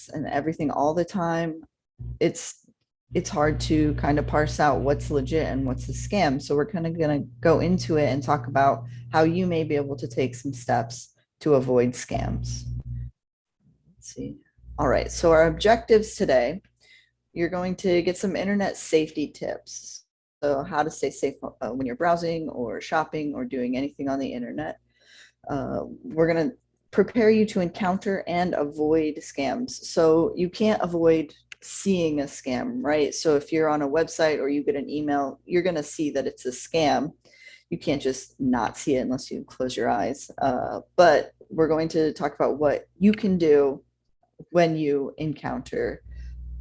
texts and everything all the time, it's hard to kind of parse out what's legit and what's a scam. So we're kind of going to go into it and talk about how you may be able to take some steps to avoid scams. Let's see. All right, so our objectives today, you're going to get some internet safety tips. So how to stay safe when you're browsing or shopping or doing anything on the internet. We're going to prepare you to encounter and avoid scams. So you can't avoid seeing a scam, right? So if you're on a website or you get an email, you're going to see that it's a scam. You can't just not see it unless you close your eyes. But we're going to talk about what you can do when you encounter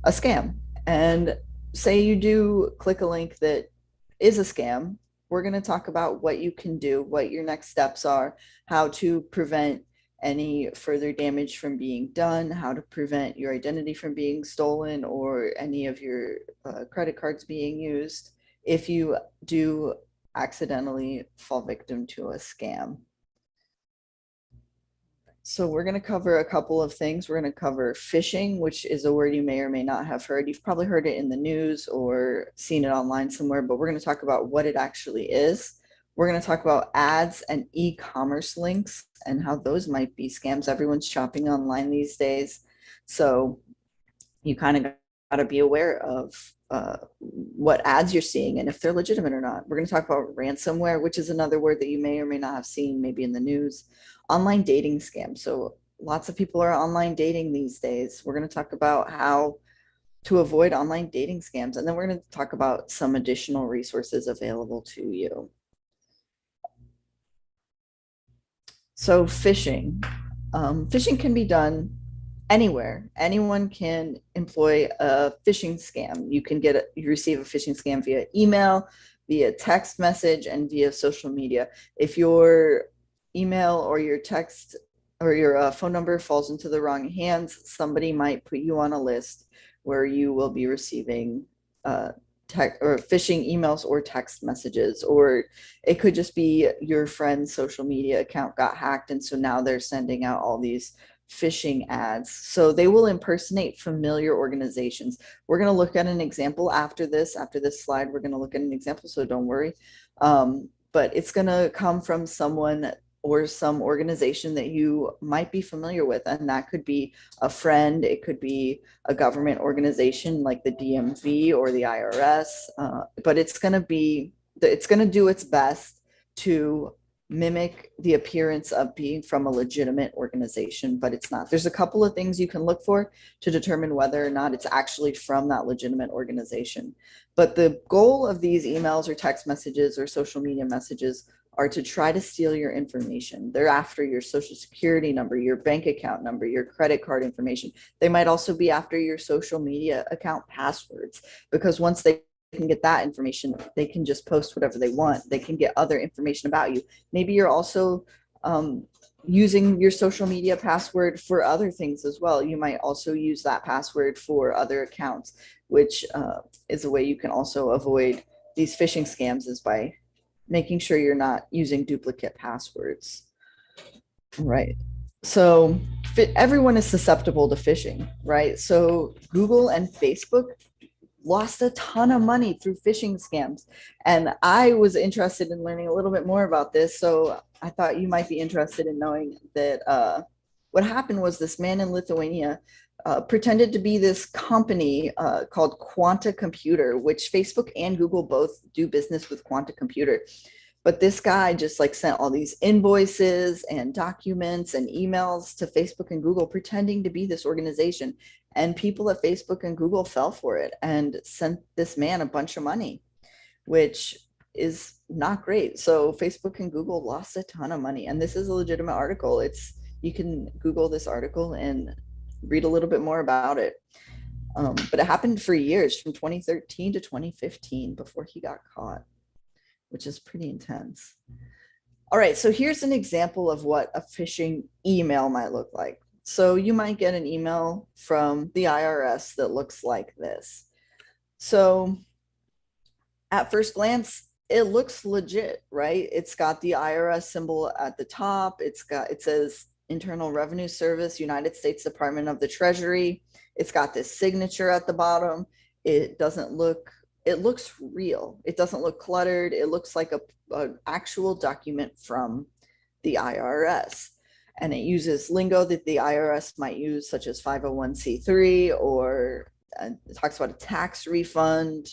a scam. And say you do click a link that is a scam, we're going to talk about what you can do, what your next steps are, how to prevent any further damage from being done, how to prevent your identity from being stolen or any of your credit cards being used if you do accidentally fall victim to a scam. So we're going to cover a couple of things. We're going to cover phishing, which is a word you may or may not have heard. You've probably heard it in the news or seen it online somewhere, but we're going to talk about what it actually is. We're going to talk about ads and e-commerce links and how those might be scams. Everyone's shopping online these days. So you kind of got to be aware of what ads you're seeing and if they're legitimate or not. We're going to talk about ransomware, which is another word that you may or may not have seen maybe in the news. Online dating scams. So lots of people are online dating these days. We're going to talk about how to avoid online dating scams. And then we're going to talk about some additional resources available to you. So phishing. Phishing can be done anywhere. Anyone can employ a phishing scam. You can you receive a phishing scam via email, via text message, and via social media. If your email or your text or your phone number falls into the wrong hands, somebody might put you on a list where you will be receiving phishing emails or text messages, or it could just be your friend's social media account got hacked, and so now they're sending out all these phishing ads. So they will impersonate familiar organizations. We're going to look at an example after this slide. We're going to look at an example, so don't worry. But it's going to come from someone or some organization that you might be familiar with. And that could be a friend. It could be a government organization like the DMV or the IRS. But it's going to do its best to mimic the appearance of being from a legitimate organization, but it's not. There's a couple of things you can look for to determine whether or not it's actually from that legitimate organization. But the goal of these emails or text messages or social media messages are to try to steal your information. They're after your social security number, your bank account number, your credit card information. They might also be after your social media account passwords, because once they can get that information, they can just post whatever they want. They can get other information about you. Maybe you're also using your social media password for other things as well. You might also use that password for other accounts, which is a way you can also avoid these phishing scams, is by making sure you're not using duplicate passwords. Right. So everyone is susceptible to phishing, right? So Google and Facebook lost a ton of money through phishing scams. And I was interested in learning a little bit more about this. So I thought you might be interested in knowing that what happened was this man in Lithuania pretended to be this company called Quanta Computer, which Facebook and Google both do business with Quanta Computer. But this guy just like sent all these invoices and documents and emails to Facebook and Google pretending to be this organization. And people at Facebook and Google fell for it and sent this man a bunch of money, which is not great. So Facebook and Google lost a ton of money. And this is a legitimate article. You can Google this article and read a little bit more about it. But it happened for years, from 2013 to 2015, before he got caught, which is pretty intense. All right, so here's an example of what a phishing email might look like. So you might get an email from the IRS that looks like this. So at first glance, it looks legit, right? It's got the IRS symbol at the top. It says Internal Revenue Service, United States Department of the Treasury. It's got this signature at the bottom. It doesn't look, it looks real. It doesn't look cluttered. It looks like an actual document from the IRS. And it uses lingo that the IRS might use, such as 501c3, or it talks about a tax refund.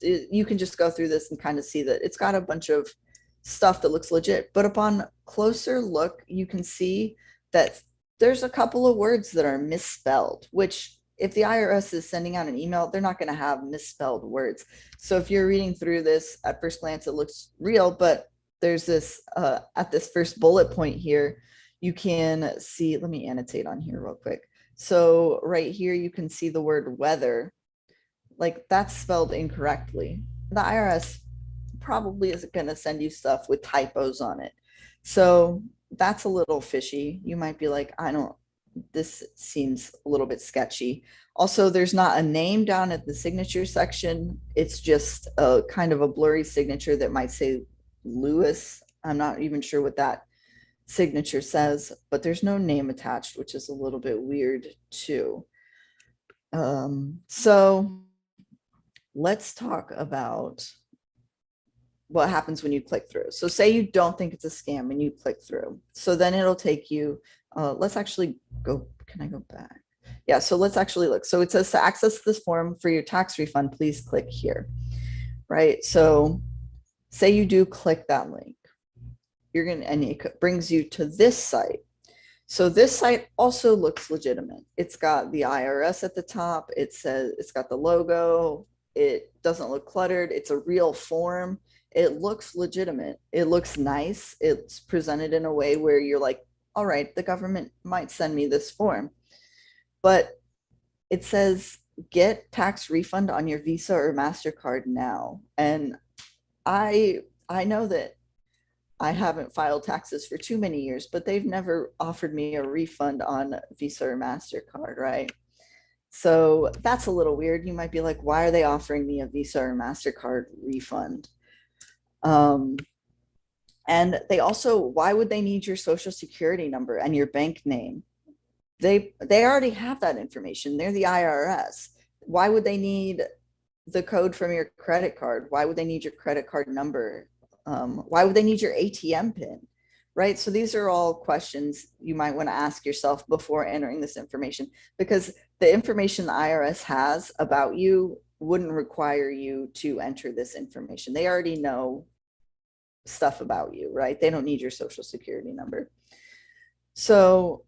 You can just go through this and kind of see that it's got a bunch of stuff that looks legit. But upon closer look, you can see that there's a couple of words that are misspelled, which if the IRS is sending out an email, they're not going to have misspelled words. So if you're reading through this, at first glance, it looks real, but there's this, at this first bullet point here, you can see, let me annotate on here real quick. So right here, you can see the word weather, like that's spelled incorrectly. The IRS probably isn't going to send you stuff with typos on it. So that's a little fishy. You might be like, this seems a little bit sketchy. Also, there's not a name down at the signature section. It's just a kind of a blurry signature that might say Lewis. I'm not even sure what that signature says, but there's no name attached, which is a little bit weird too. So let's talk about what happens when you click through. So say you don't think it's a scam and you click through. So then it'll take you, let's actually go, can I go back? Yeah, so let's actually look. So it says to access this form for your tax refund, please click here, right? So say you do click that link, and it brings you to this site. So this site also looks legitimate. It's got the IRS at the top. It says, it's got the logo. It doesn't look cluttered. It's a real form. It looks legitimate. It looks nice. It's presented in a way where you're like, all right, the government might send me this form. But it says, get tax refund on your Visa or MasterCard now. And I know that I haven't filed taxes for too many years, but they've never offered me a refund on Visa or MasterCard, right? So that's a little weird. You might be like, why are they offering me a Visa or MasterCard refund? And they also, why would they need your social security number and your bank name? They already have that information. They're the IRS. Why would they need the code from your credit card? Why would they need your credit card number? Why would they need your ATM pin? Right? So these are all questions you might want to ask yourself before entering this information, because the information the IRS has about you wouldn't require you to enter this information. They already know stuff about you, right? They don't need your social security number. So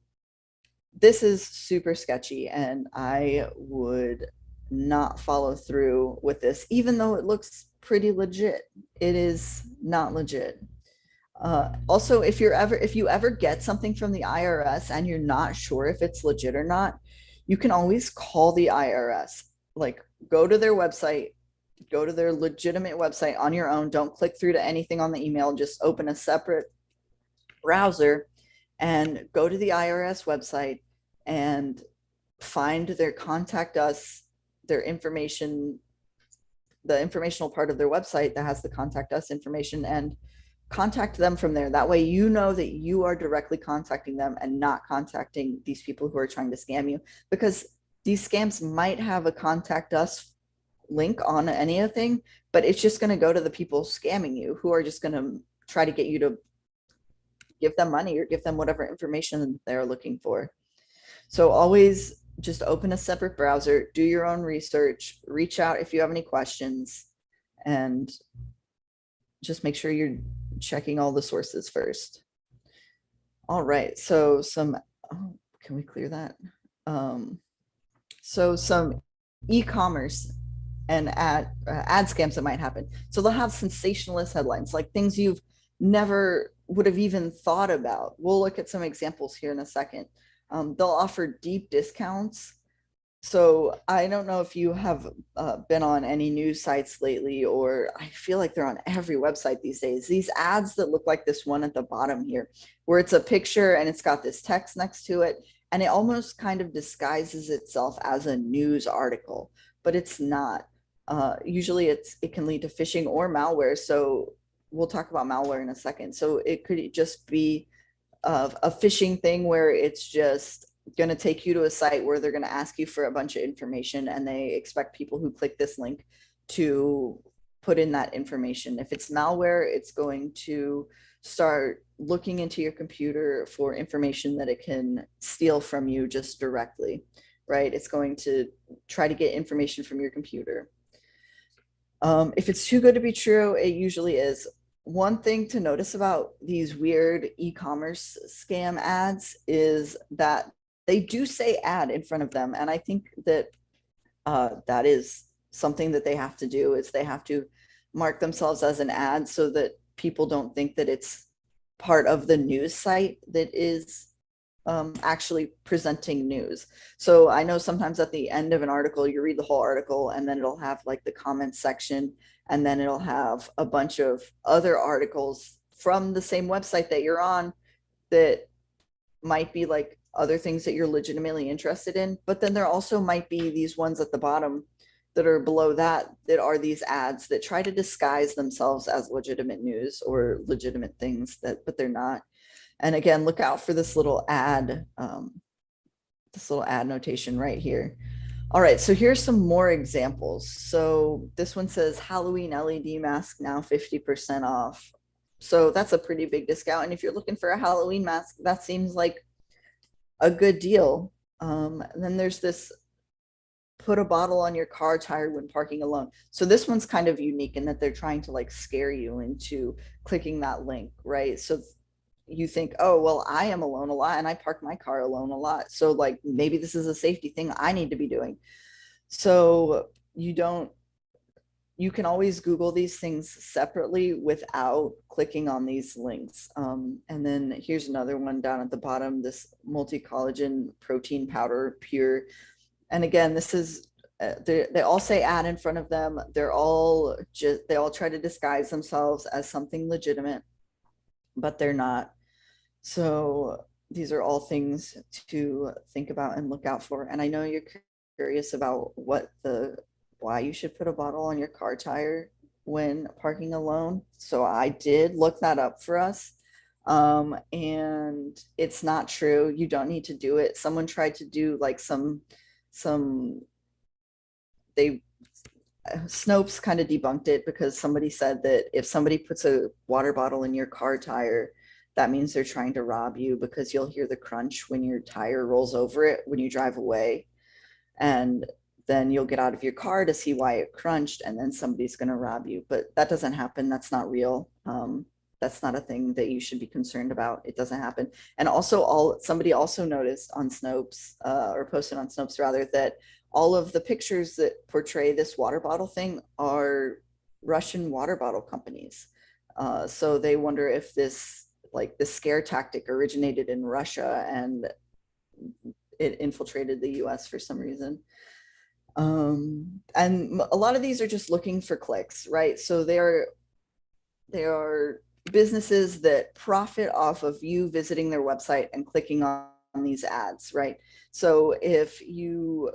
this is super sketchy, and I would not follow through with this, even though it looks pretty legit. It is not legit. Also, if you ever get something from the IRS and you're not sure if it's legit or not, you can always call the IRS. Like, go to their website, go to their legitimate website on your own. Don't click through to anything on the email. Just open a separate browser and go to the IRS website and find their contact us, their information, the informational part of their website that has the contact us information, and contact them from there. That way you know that you are directly contacting them and not contacting these people who are trying to scam you, because these scams might have a contact us link on anything, but it's just going to go to the people scamming you, who are just going to try to get you to give them money or give them whatever information they're looking for. So always just open a separate browser, do your own research, reach out if you have any questions, and just make sure you're checking all the sources first. All right, so can we clear that? So some e-commerce and ad scams that might happen. So they'll have sensationalist headlines, like things you've never would have even thought about. We'll look at some examples here in a second. They'll offer deep discounts. So I don't know if you have been on any news sites lately, or I feel like they're on every website these days. These ads that look like this one at the bottom here, where it's a picture and it's got this text next to it, and it almost kind of disguises itself as a news article, but it's not. Usually it can lead to phishing or malware. So we'll talk about malware in a second. So it could just be a phishing thing where it's just going to take you to a site where they're going to ask you for a bunch of information, and they expect people who click this link to put in that information. If it's malware, it's going to start looking into your computer for information that it can steal from you just directly, right? It's going to try to get information from your computer. If it's too good to be true, it usually is. One thing to notice about these weird e-commerce scam ads is that they do say ad in front of them. And I think that that is something that they have to do, is they have to mark themselves as an ad so that people don't think that it's part of the news site that is actually presenting news. So I know sometimes at the end of an article, you read the whole article and then it'll have like the comment section, and then it'll have a bunch of other articles from the same website that you're on that might be like other things that you're legitimately interested in. But then there also might be these ones at the bottom that are below that are these ads that try to disguise themselves as legitimate news or legitimate things that, but they're not. And again, look out for this little ad notation right here. All right, so here's some more examples. So this one says Halloween LED mask now 50% off. So that's a pretty big discount. And if you're looking for a Halloween mask, that seems like a good deal. And then there's this put a bottle on your car tire when parking alone. So this one's kind of unique in that they're trying to like scare you into clicking that link, right? So you think, oh, well, I am alone a lot and I park my car alone a lot. So like maybe this is a safety thing I need to be doing. So you can always Google these things separately without clicking on these links. And then here's another one down at the bottom, this multi-collagen protein powder pure. And again, this is, they all say ad in front of them. They all try to disguise themselves as something legitimate, but they're not. So these are all things to think about and look out for. And I know you're curious about why you should put a bottle on your car tire when parking alone. So I did look that up for us. And it's not true. You don't need to do it. Someone tried to do like Snopes kind of debunked it because somebody said that if somebody puts a water bottle in your car tire, that means they're trying to rob you, because you'll hear the crunch when your tire rolls over it when you drive away. And then you'll get out of your car to see why it crunched, and then somebody's going to rob you. But that doesn't happen. That's not real. That's not a thing that you should be concerned about. It doesn't happen. And also, somebody also noticed on Snopes, or posted on Snopes rather, that all of the pictures that portray this water bottle thing are Russian water bottle companies. So they wonder if this scare tactic originated in Russia and it infiltrated the US for some reason. And a lot of these are just looking for clicks, right? So they are businesses that profit off of you visiting their website and clicking on these ads, right? So if you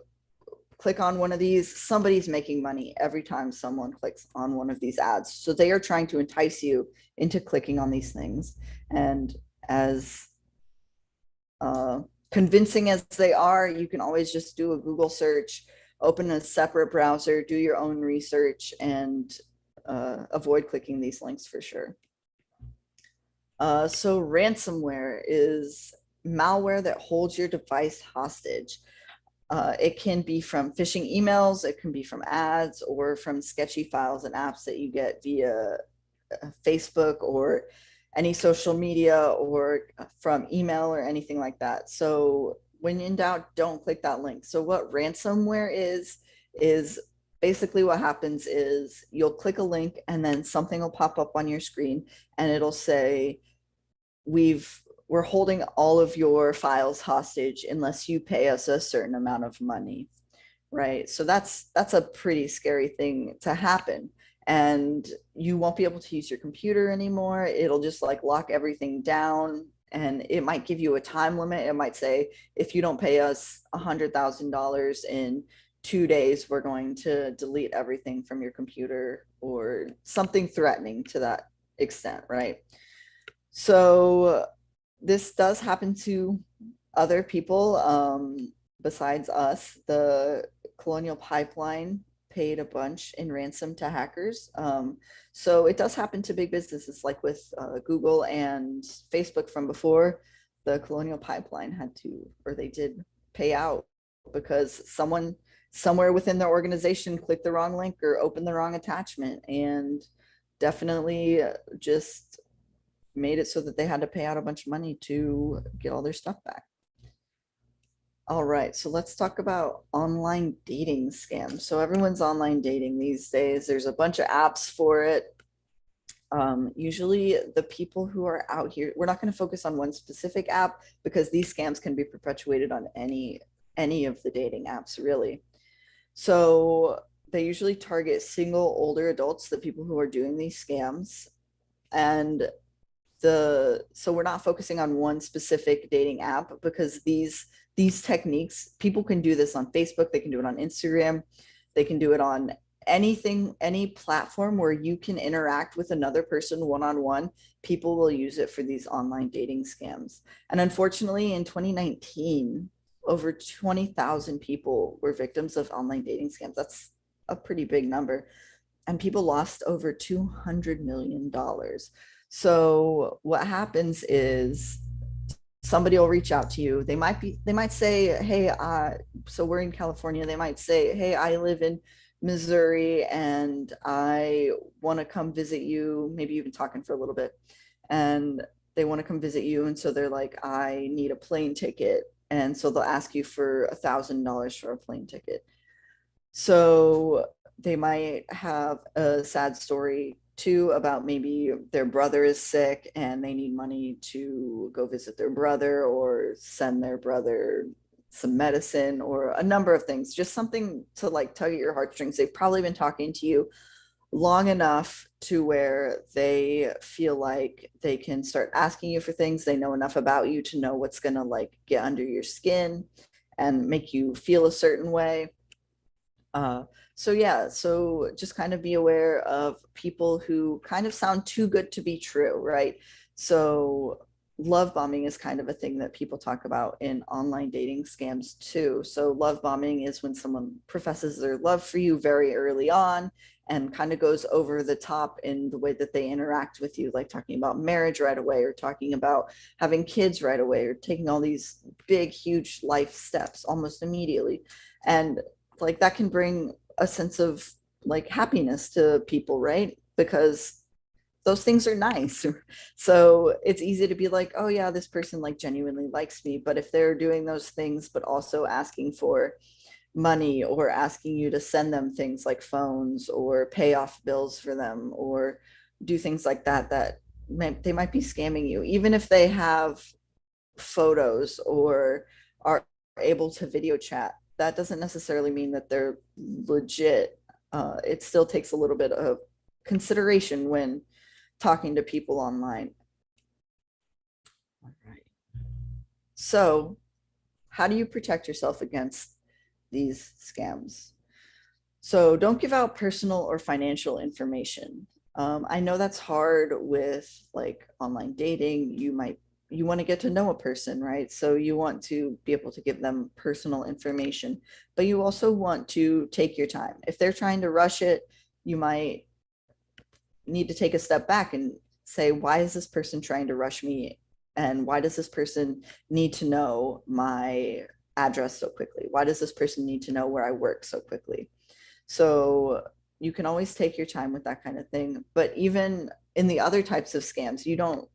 click on one of these, somebody's making money every time someone clicks on one of these ads. So they are trying to entice you into clicking on these things. And as convincing as they are, you can always just do a Google search, open a separate browser, do your own research, and avoid clicking these links for sure. So ransomware is malware that holds your device hostage. It can be from phishing emails, it can be from ads, or from sketchy files and apps that you get via Facebook or any social media, or from email or anything like that. So when in doubt, don't click that link. So what ransomware is basically what happens is you'll click a link and then something will pop up on your screen and it'll say, we're holding all of your files hostage unless you pay us a certain amount of money, right? So that's a pretty scary thing to happen. And you won't be able to use your computer anymore. It'll just like lock everything down, and it might give you a time limit. It might say, if you don't pay us $100,000 in 2 days, we're going to delete everything from your computer, or something threatening to that extent, right? So this does happen to other people besides us. The Colonial Pipeline paid a bunch in ransom to hackers. So it does happen to big businesses like with Google and Facebook from before. The Colonial Pipeline had to, or they did pay out because someone somewhere within their organization clicked the wrong link or opened the wrong attachment, and definitely just made it so that they had to pay out a bunch of money to get all their stuff back. All right, so let's talk about online dating scams. So everyone's online dating these days. There's a bunch of apps for it. Usually the people who are out here, we're not going to focus on one specific app because these scams can be perpetuated on any of the dating apps, really. So they usually target single older adults, the people who are doing these scams. And so we're not focusing on one specific dating app because these techniques, people can do this on Facebook, they can do it on Instagram, they can do it on anything, any platform where you can interact with another person one-on-one. People will use it for these online dating scams. And unfortunately, in 2019, over 20,000 people were victims of online dating scams. That's a pretty big number. And people lost over $200 million. So what happens is somebody will reach out to you. They might say, hey, so we're in California. They might say, hey, I live in Missouri and I want to come visit you. Maybe you've been talking for a little bit and they want to come visit you. And so they're like, I need a plane ticket. And so they'll ask you for $1,000 for a plane ticket. So they might have a sad story too about maybe their brother is sick and they need money to go visit their brother or send their brother some medicine or a number of things, just something to like tug at your heartstrings. They've probably been talking to you long enough to where they feel like they can start asking you for things. They know enough about you to know what's going to like get under your skin and make you feel a certain way. So yeah, so just kind of be aware of people who kind of sound too good to be true, right? So love bombing is kind of a thing that people talk about in online dating scams too. So love bombing is when someone professes their love for you very early on and kind of goes over the top in the way that they interact with you, like talking about marriage right away or talking about having kids right away or taking all these big, huge life steps almost immediately. And like that can bring a sense of like happiness to people, right? Because those things are nice. So it's easy to be like, oh yeah, this person like genuinely likes me. But if they're doing those things, but also asking for money or asking you to send them things like phones or pay off bills for them or do things like that, they might be scamming you, even if they have photos or are able to video chat. That doesn't necessarily mean that they're legit. It still takes a little bit of consideration when talking to people online. All right. So, how do you protect yourself against these scams? So, don't give out personal or financial information. I know that's hard with like online dating. You want to get to know a person, right? So you want to be able to give them personal information, but you also want to take your time. If they're trying to rush it, you might need to take a step back and say, why is this person trying to rush me? And why does this person need to know my address so quickly? Why does this person need to know where I work so quickly? So you can always take your time with that kind of thing. But even in the other types of scams, you don't,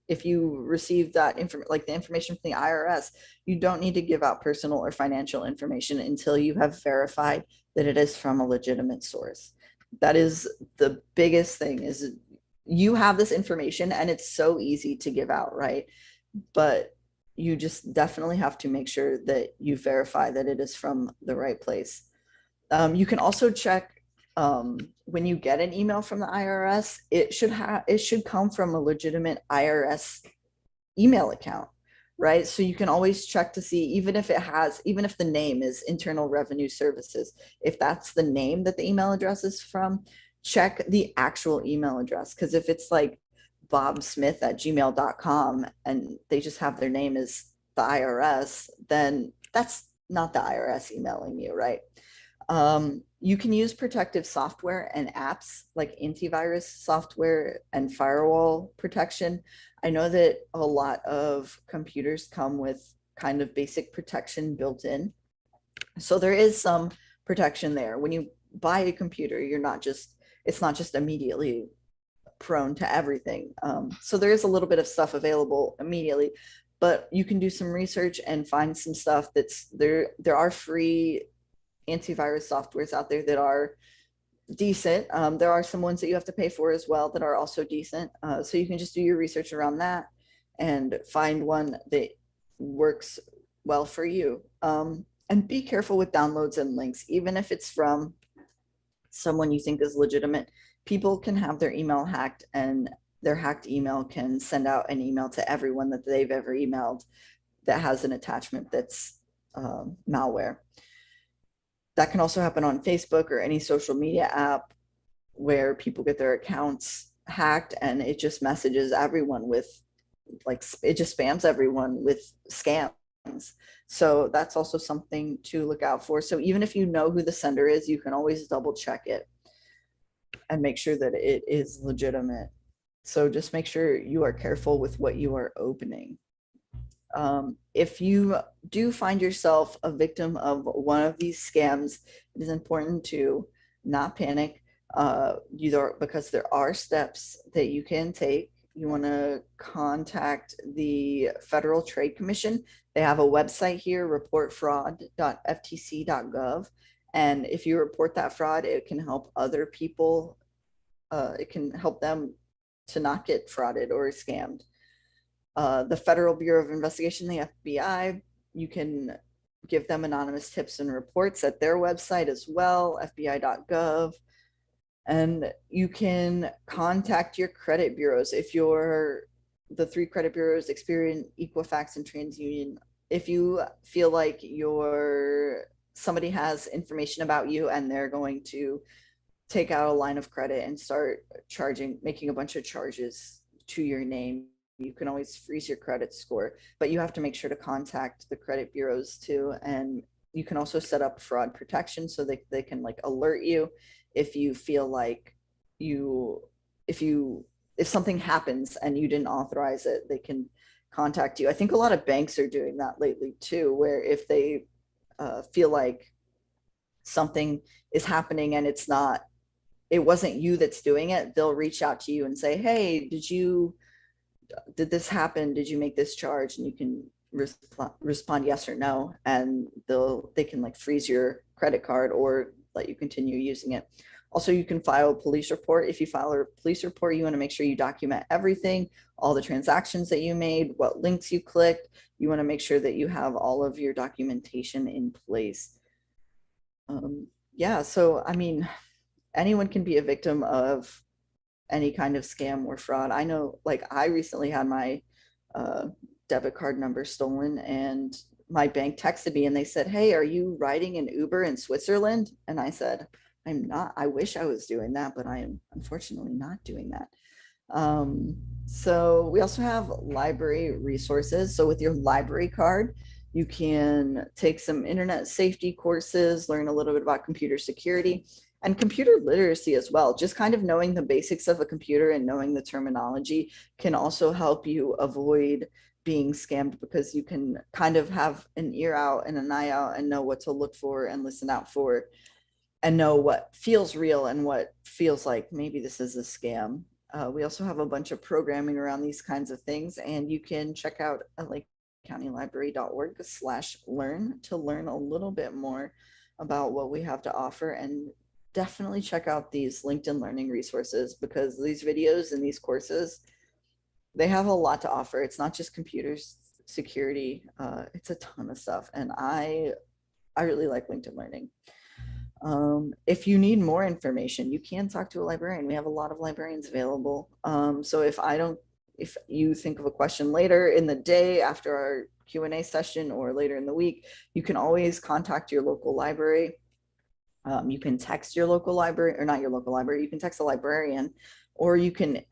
if you receive that like the information from the IRS, you don't need to give out personal or financial information until you have verified that it is from a legitimate source. That is the biggest thing, is you have this information and it's so easy to give out, right? But you just definitely have to make sure that you verify that it is from the right place. You can also check when you get an email from the IRS, it should come from a legitimate IRS email account, right? So you can always check to see, even if the name is Internal Revenue Services, if that's the name that the email address is from, check the actual email address. Because if it's like bobsmith@gmail.com and they just have their name as the IRS, then that's not the IRS emailing you, right? You can use protective software and apps like antivirus software and firewall protection. I know that a lot of computers come with kind of basic protection built in. So there is some protection there. When you buy a computer, it's not just immediately prone to everything. So there is a little bit of stuff available immediately, but you can do some research and find some stuff that's there. There are free antivirus softwares out there that are decent. There are some ones that you have to pay for as well that are also decent. So you can just do your research around that and find one that works well for you. And be careful with downloads and links, even if it's from someone you think is legitimate. People can have their email hacked, and their hacked email can send out an email to everyone that they've ever emailed that has an attachment that's malware. That can also happen on Facebook or any social media app where people get their accounts hacked and it just messages everyone with, like, it just spams everyone with scams. So that's also something to look out for. So even if you know who the sender is, you can always double check it and make sure that it is legitimate. So just make sure you are careful with what you are opening. If you do find yourself a victim of one of these scams, it is important to not panic, because there are steps that you can take. You want to contact the Federal Trade Commission. They have a website here, reportfraud.ftc.gov. And if you report that fraud, it can help other people. It can help them to not get frauded or scammed. The Federal Bureau of Investigation, the FBI, you can give them anonymous tips and reports at their website as well, fbi.gov. And you can contact your credit bureaus. If you're the 3 credit bureaus, Experian, Equifax, and TransUnion, if you feel like somebody has information about you and they're going to take out a line of credit and start making a bunch of charges to your name, you can always freeze your credit score, but you have to make sure to contact the credit bureaus too. And you can also set up fraud protection so they can like alert you if you feel like if something happens and you didn't authorize it, they can contact you. I think a lot of banks are doing that lately too, where if they feel like something is happening and it wasn't you that's doing it, they'll reach out to you and say, hey, did this happen? Did you make this charge? And you can respond yes or no, and they can like freeze your credit card or let you continue using it. Also, you can file a police report. If you file a police report, you want to make sure you document everything, all the transactions that you made, what links you clicked. You want to make sure that you have all of your documentation in place. Yeah, so I mean, anyone can be a victim of any kind of scam or fraud. I know, like, I recently had my debit card number stolen, and my bank texted me and they said, hey, are you riding an Uber in Switzerland? And I said, I'm not. I wish I was doing that, but I am unfortunately not doing that. So we also have library resources. So with your library card, you can take some internet safety courses, learn a little bit about computer security and computer literacy as well. Just kind of knowing the basics of a computer and knowing the terminology can also help you avoid being scammed, because you can kind of have an ear out and an eye out and know what to look for and listen out for and know what feels real and what feels like maybe this is a scam. We also have a bunch of programming around these kinds of things, and you can check out lakecountylibrary.org/learn to learn a little bit more about what we have to offer. And definitely check out these LinkedIn learning resources, because these videos and these courses, they have a lot to offer. It's not just computer security. It's a ton of stuff. And I really like LinkedIn learning. If you need more information, you can talk to a librarian. We have a lot of librarians available. So if you think of a question later in the day after our Q&A session or later in the week, you can always contact your local library. You can text your local library, or not your local library, you can text a librarian or you can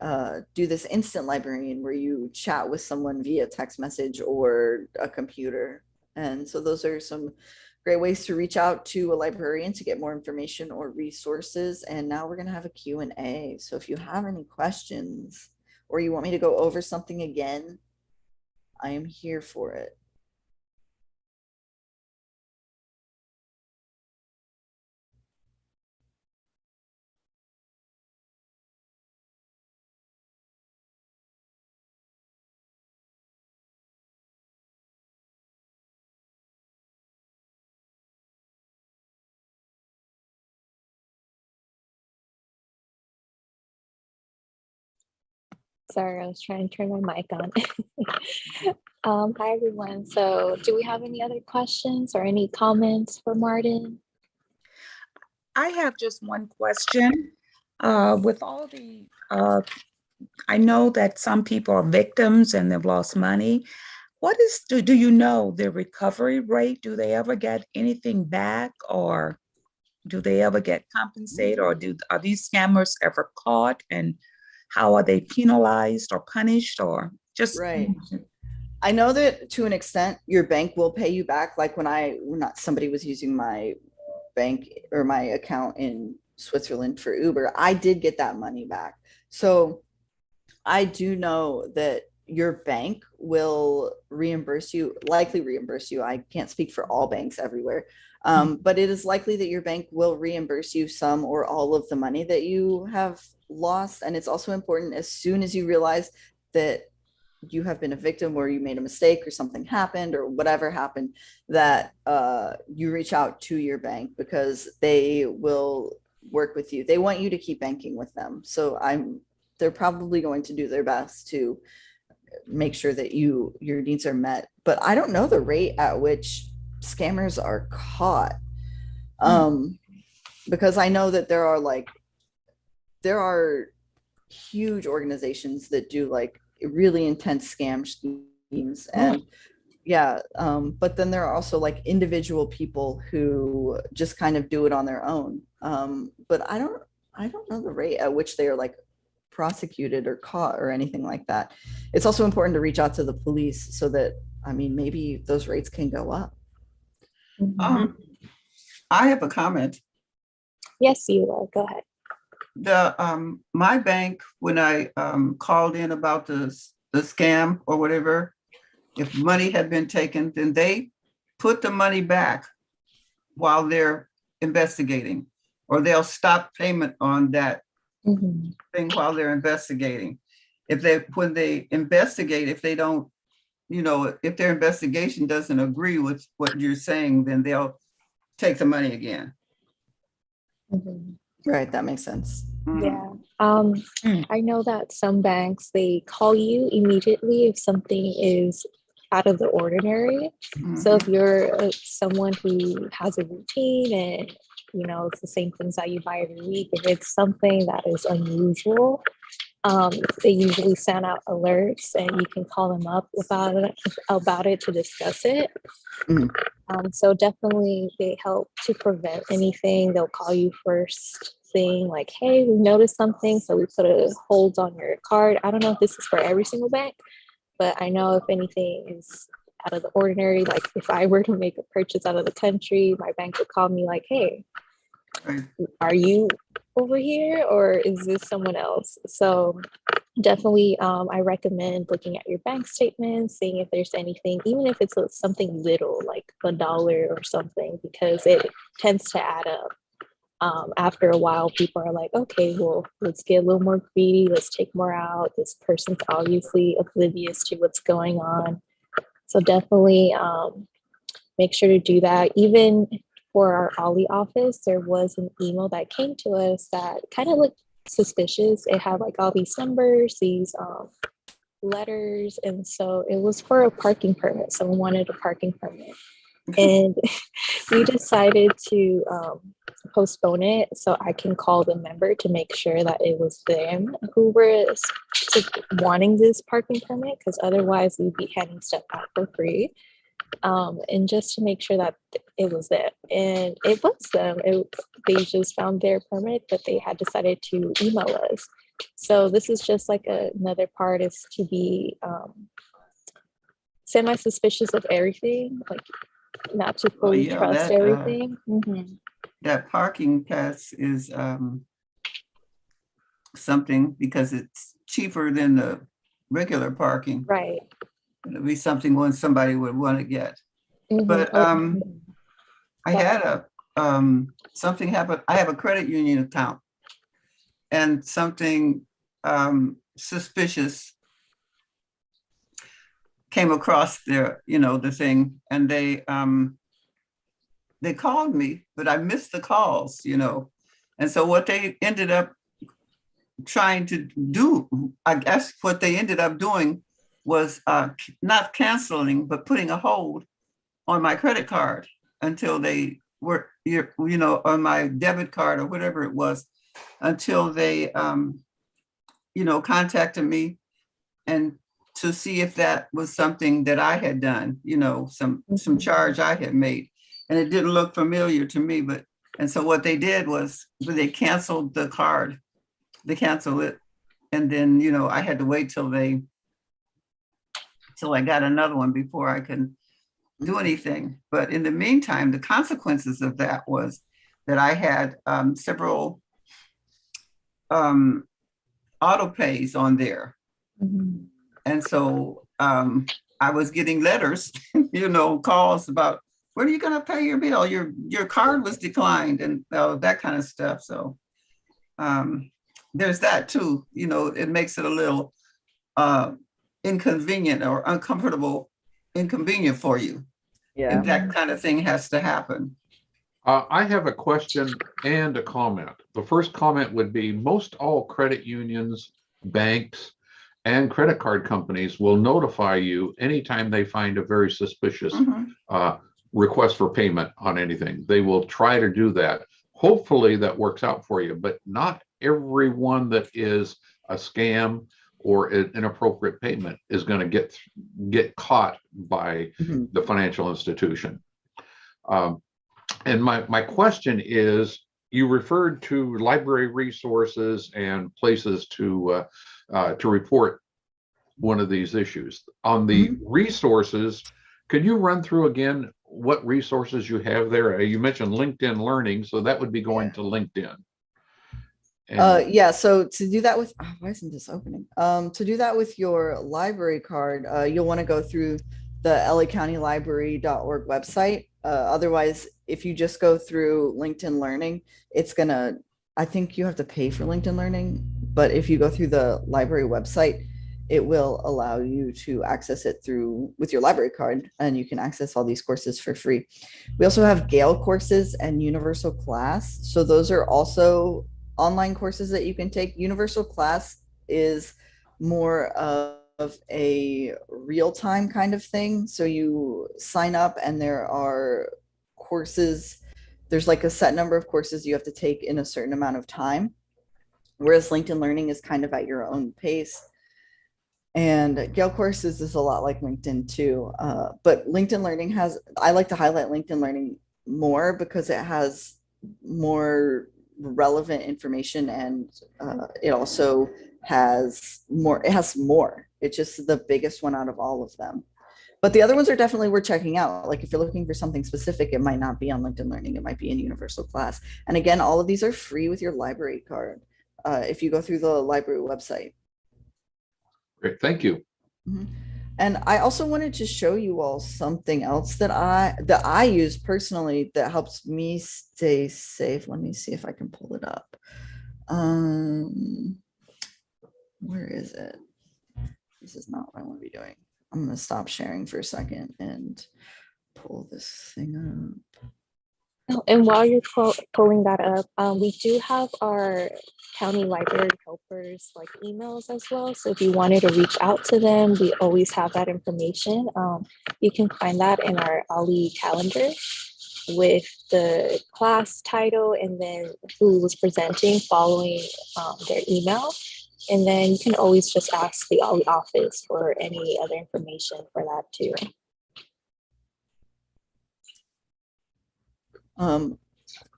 do this instant librarian where you chat with someone via text message or a computer. And so those are some great ways to reach out to a librarian to get more information or resources. And now we're going to have a Q&A. So if you have any questions or you want me to go over something again, I am here for it. Sorry, I was trying to turn my mic on. Hi, everyone. So do we have any other questions or any comments for Marten? I have just one question. With all the, I know that some people are victims and they've lost money. What is, do you know the recovery rate? Do they ever get anything back, or do they ever get compensated, or are these scammers ever caught, and how are they penalized or punished, or just? Right. I know that to an extent your bank will pay you back. Like when somebody was using my bank or my account in Switzerland for Uber, I did get that money back. So I do know that your bank will reimburse you, likely reimburse you. I can't speak for all banks everywhere, but it is likely that your bank will reimburse you some or all of the money that you have lost. And it's also important, as soon as you realize that you have been a victim or you made a mistake or something happened or whatever happened, that you reach out to your bank, because they will work with you. They want you to keep banking with them. So they're probably going to do their best to make sure that your needs are met. But I don't know the rate at which scammers are caught, because I know that there are huge organizations that do like really intense scam schemes. And but then there are also like individual people who just kind of do it on their own. But I don't know the rate at which they are like prosecuted or caught or anything like that. It's also important to reach out to the police so that, I mean, maybe those rates can go up. I have a comment. Yes, you are. Go ahead. My bank, when I called in about the scam or whatever, if money had been taken, then they put the money back while they're investigating, or they'll stop payment on that thing while they're investigating. When they investigate, if they don't, if their investigation doesn't agree with what you're saying, then they'll take the money again. Right, that makes sense. Yeah. I know that some banks, they call you immediately if something is out of the ordinary. So if you're someone who has a routine and it's the same things that you buy every week, if it's something that is unusual, they usually send out alerts and you can call them up about it to discuss it. So definitely they help to prevent anything. They'll call you first thing like, hey, we noticed something, so we put a hold on your card. I don't know if this is for every single bank, but I know if anything is out of the ordinary, like if I were to make a purchase out of the country, my bank would call me like, hey, are you over here or is this someone else? So definitely I recommend looking at your bank statements, seeing if there's anything, even if it's something little like $1 or something, because it tends to add up. After a while, people are like, okay, well, let's get a little more greedy. Let's take more out. This person's obviously oblivious to what's going on. So definitely make sure to do that. Even for our Ollie office, there was an email that came to us that kind of looked suspicious. It had like all these numbers, these letters. And so it was for a parking permit. Someone wanted a parking permit. And we decided to postpone it so I can call the member to make sure that it was them who were wanting this parking permit, because otherwise we'd be handing stuff out for free. And just to make sure that it was them. And it was them. They just found their permit, but they had decided to email us. So this is just like another part is to be semi-suspicious of everything, like not to Well, fully yeah, trust everything. that parking pass is something because it's cheaper than the regular parking. Right. It'll be something when somebody would want to get. But I had something happen. I have a credit union account, and something suspicious came across their, the thing, and they called me, but I missed the calls, and so what they ended up trying to do, I guess what they ended up doing was not canceling, but putting a hold on my credit card until they were, on my debit card or whatever it was, until they, contacted me and to see if that was something that I had done, some charge I had made. And it didn't look familiar to me, and so what they did was they canceled the card. They canceled it. And then, I had to wait till I got another one before I could do anything. But in the meantime, the consequences of that was that I had several auto pays on there. And so I was getting letters, calls about, when are you going to pay your bill? Your card was declined and that kind of stuff. So there's that too. It makes it a little inconvenient or inconvenient for you. Yeah. And that kind of thing has to happen. I have a question and a comment. The first comment would be most all credit unions, banks, and credit card companies will notify you anytime they find a very suspicious request for payment on anything. They will try to do that. Hopefully that works out for you, but not everyone that is a scam or an inappropriate payment is going to get caught by the financial institution. And my question is, you referred to library resources and places to report one of these issues. On the resources, could you run through again what resources you have there? You mentioned LinkedIn Learning, so that would be going to LinkedIn. Yeah, so to do that with, why isn't this opening? To do that with your library card, you'll want to go through the LACountyLibrary.org website. Otherwise, if you just go through LinkedIn Learning, I think you have to pay for LinkedIn Learning, but if you go through the library website, it will allow you to access it with your library card, and you can access all these courses for free. We also have Gale courses and Universal Class. So those are also online courses that you can take. Universal Class is more of a real-time kind of thing. So you sign up and there are courses. There's like a set number of courses you have to take in a certain amount of time. Whereas LinkedIn Learning is kind of at your own pace. And Gale Courses is a lot like LinkedIn too. But LinkedIn Learning I like to highlight LinkedIn Learning more because it has more relevant information, and it also has more. It's just the biggest one out of all of them. But the other ones are definitely worth checking out. Like if you're looking for something specific, it might not be on LinkedIn Learning. It might be in Universal Class. And again, all of these are free with your library card if you go through the library website. Great, thank you. And I also wanted to show you all something else that I use personally that helps me stay safe. Let me see if I can pull it up. Where is it? This is not what I want to be doing. I'm going to stop sharing for a second and pull this thing up. And while you're pulling that up, we do have our county library helpers like emails as well. So if you wanted to reach out to them, we always have that information. You can find that in our OLLI calendar with the class title and then who was presenting following their email. And then you can always just ask the OLLI office for any other information for that too.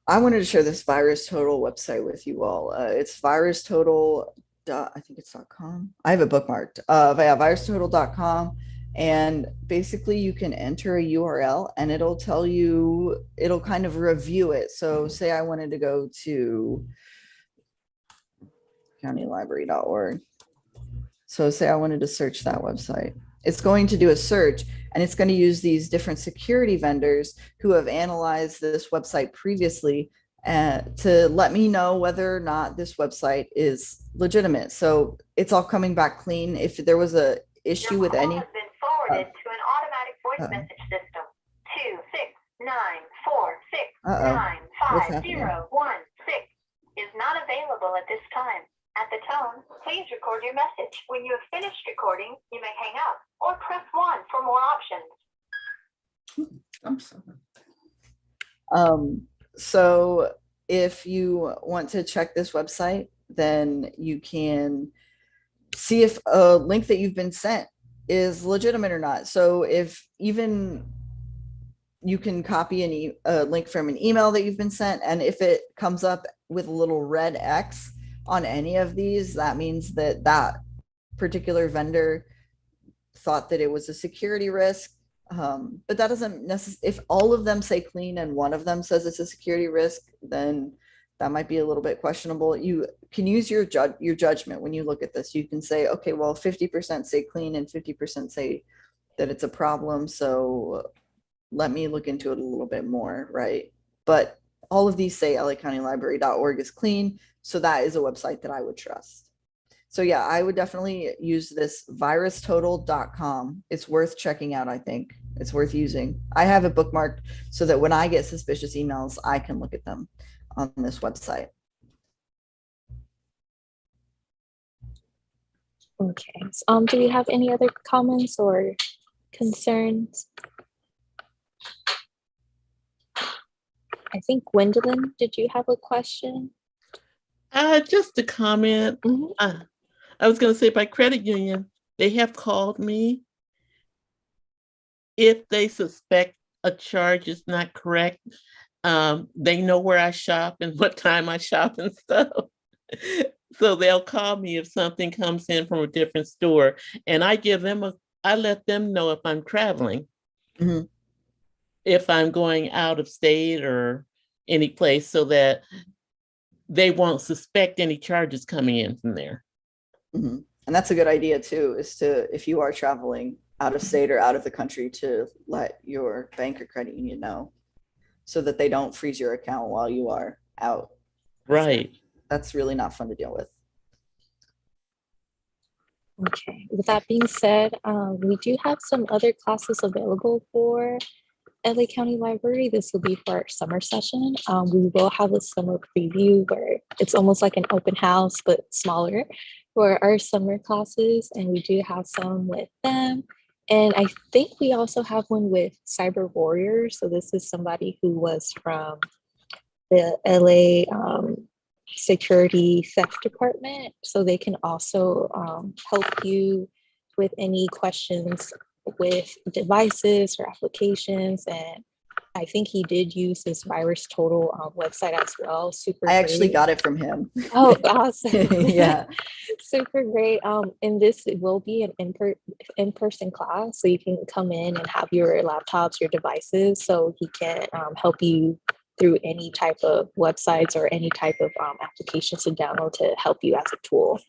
I wanted to share this VirusTotal website with you all. It's VirusTotal I think it's .com. I have it bookmarked. But yeah, virustotal.com. And basically you can enter a URL and it'll tell you, it'll kind of review it. So say I wanted to go to countylibrary.org. So say I wanted to search that website. It's going to do a search and it's going to use these different security vendors who have analyzed this website previously to let me know whether or not this website is legitimate. So it's all coming back clean. If there was a issue with any, has been forwarded to an automatic voice message system. 26946955016 is not available at this time. At the tone, please record your message. When you have finished recording, you may hang up or press 1 for more options. I'm sorry. So if you want to check this website, then you can see if a link that you've been sent is legitimate or not. So if even you can copy a link from an email that you've been sent, and if it comes up with a little red X on any of these, that means that that particular vendor thought that it was a security risk. But that doesn't necessarily, if all of them say clean and one of them says it's a security risk, then that might be a little bit questionable. You can use your judgment when you look at this. You can say, okay, well, 50% say clean and 50% say that it's a problem. So let me look into it a little bit more, right? But all of these say LAcountylibrary.org is clean. So that is a website that I would trust. So yeah, I would definitely use this virustotal.com. It's worth checking out, I think. It's worth using. I have it bookmarked so that when I get suspicious emails, I can look at them on this website. Okay. Do we have any other comments or concerns? I think Gwendolyn, did you have a question? Just a comment. I was going to say, by credit union, they have called me if they suspect a charge is not correct. They know where I shop and what time I shop and stuff. So they'll call me if something comes in from a different store, and I let them know if I'm traveling, if I'm going out of state or any place, so that they won't suspect any charges coming in from there. And that's a good idea too, is to, if you are traveling out of state or out of the country, to let your bank or credit union know so that they don't freeze your account while you are out. Right. That's really not fun to deal with. Okay. With that being said, we do have some other classes available for LA County Library. This will be for our summer session. We will have a summer preview where it's almost like an open house, but smaller, for our summer classes. And we do have some with them. And I think we also have one with Cyber Warriors. So this is somebody who was from the LA Security Theft Department. So they can also help you with any questions with devices or applications. And I think he did use his VirusTotal website as well. Super I actually great. got it from him. Oh, awesome. Yeah. Super great. And this will be an in-person class. So you can come in and have your laptops, your devices, so he can help you through any type of websites or any type of applications to download to help you as a tool.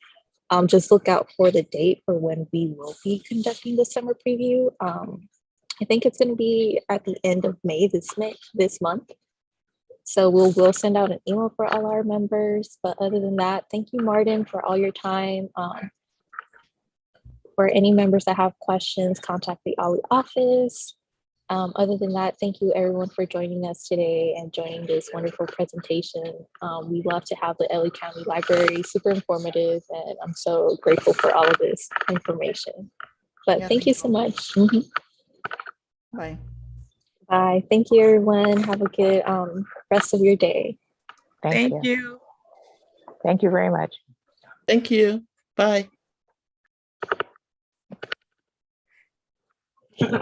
Just look out for the date for when we will be conducting the summer preview. I think it's going to be at the end of May this month. So we'll send out an email for all our members. But other than that, thank you, Martin, for all your time. For any members that have questions, contact the OLLI office. Other than that, thank you everyone for joining us today and joining this wonderful presentation. We love to have the LA County Library, super informative, and I'm so grateful for all of this information. But Yeah, thank you so much. Bye. Bye. Thank you, everyone. Have a good rest of your day. Thank you. Thank you very much. Thank you. Bye.